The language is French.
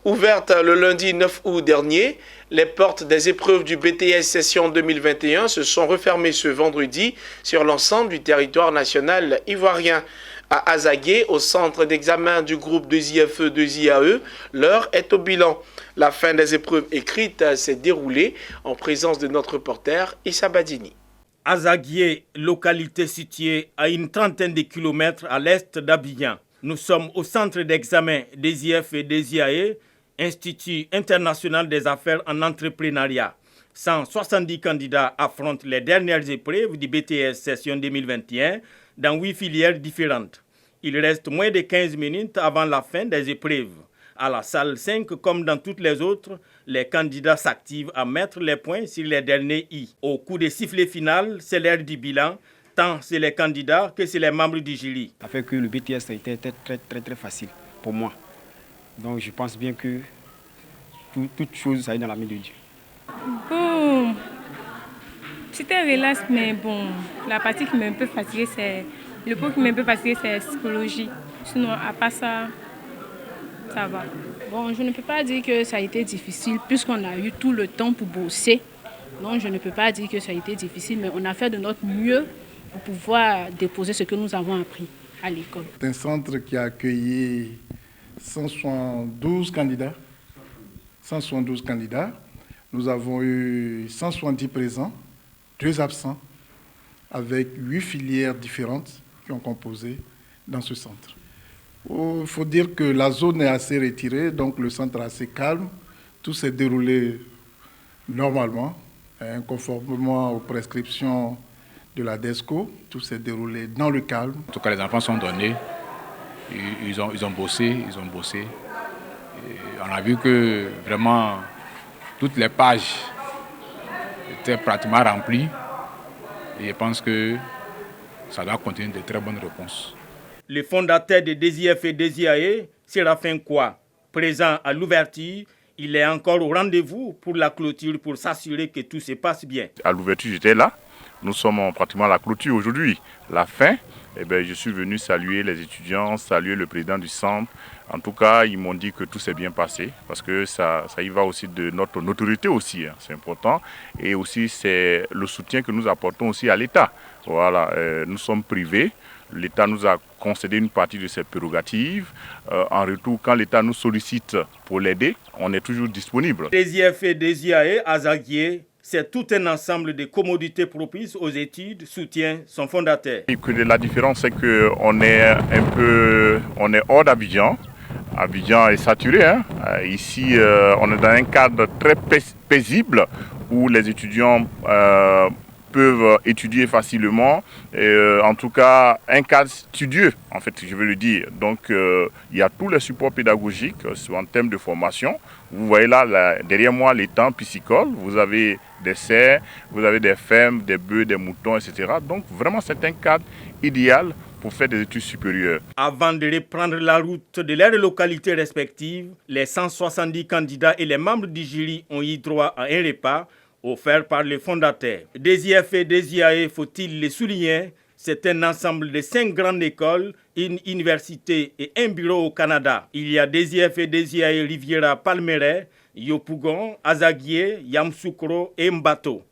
Ouverte le lundi 9 août dernier, les portes des épreuves du BTS session 2021 se sont refermées ce vendredi sur l'ensemble du territoire national ivoirien. À Azagué, au centre d'examen du groupe 2IFE-2IAE, l'heure est au bilan. La fin des épreuves écrites s'est déroulée en présence de notre reporter Issa Badini. Azagué, localité située à une trentaine de kilomètres à l'est d'Abidjan. Nous sommes au centre d'examen des IF et des IAE, Institut international des affaires en entrepreneuriat. 170 candidats affrontent les dernières épreuves du BTS session 2021 dans 8 filières différentes. Il reste moins de 15 minutes avant la fin des épreuves. À la salle 5, comme dans toutes les autres, les candidats s'activent à mettre les points sur les derniers i. Au coup des sifflets final, c'est l'heure du bilan, tant c'est les candidats que c'est les membres du jury. Ça fait que le BTS a été très facile pour moi. Donc je pense bien que toute chose, ça est dans la main de Dieu. Bon, c'était relax, mais bon, la partie qui m'a un peu fatiguée, c'est le pot qui m'a un peu fatiguée, c'est la psychologie. Sinon, à part ça, ça va. Bon, je ne peux pas dire que ça a été difficile puisqu'on a eu tout le temps pour bosser. Non, je ne peux pas dire que ça a été difficile, mais on a fait de notre mieux pour pouvoir déposer ce que nous avons appris à l'école. C'est un centre qui a accueilli 172 candidats. 172 candidats. Nous avons eu 170 présents, 2 absents, avec 8 filières différentes qui ont composé dans ce centre. Il faut dire que la zone est assez retirée, donc le centre est assez calme. Tout s'est déroulé normalement, conformément aux prescriptions de la DESCO. Tout s'est déroulé dans le calme. En tout cas, les enfants sont donnés. Ils ont bossé. Et on a vu que vraiment toutes les pages étaient pratiquement remplies. Et je pense que ça doit contenir de très bonnes réponses. Le fondateur de DSIF et DSIAE, Séraphin Kwa, présent à l'ouverture, il est encore au rendez-vous pour la clôture pour s'assurer que tout se passe bien. À l'ouverture, j'étais là. Nous sommes pratiquement à la clôture aujourd'hui. La fin, je suis venu saluer les étudiants, saluer le président du centre. En tout cas, ils m'ont dit que tout s'est bien passé parce que ça y va aussi de notre notoriété aussi, c'est important. Et aussi, c'est le soutien que nous apportons aussi à l'État. Voilà, nous sommes privés. L'État nous a concédé une partie de ses prérogatives. En retour, quand l'État nous sollicite pour l'aider, on est toujours disponible. DSIF et DSIAE à Azagué, c'est tout un ensemble de commodités propices aux études, soutient son fondateur. Et que la différence, c'est qu'on est on est hors d'Abidjan. Abidjan est saturé. Ici, on est dans un cadre très paisible où les étudiants peuvent étudier facilement. En tout cas, un cadre studieux, en fait, je veux le dire. Donc, il y a tous les supports pédagogiques en termes de formation. Vous voyez là, derrière moi, les temps piscicoles. Vous avez des cerfs, vous avez des fermes, des bœufs, des moutons, etc. Donc, vraiment, c'est un cadre idéal pour faire des études supérieures. Avant de reprendre la route de leurs localités respectives, les 170 candidats et les membres du jury ont eu droit à un repas offert par le fondateur. DSIF et DSIAE, faut-il le souligner, c'est un ensemble de 5 grandes écoles, une université et un bureau au Canada. Il y a DSIF et DSIAE Riviera Palmeraie, Yopougon, Azagué, Yamoussoukro et Mbato.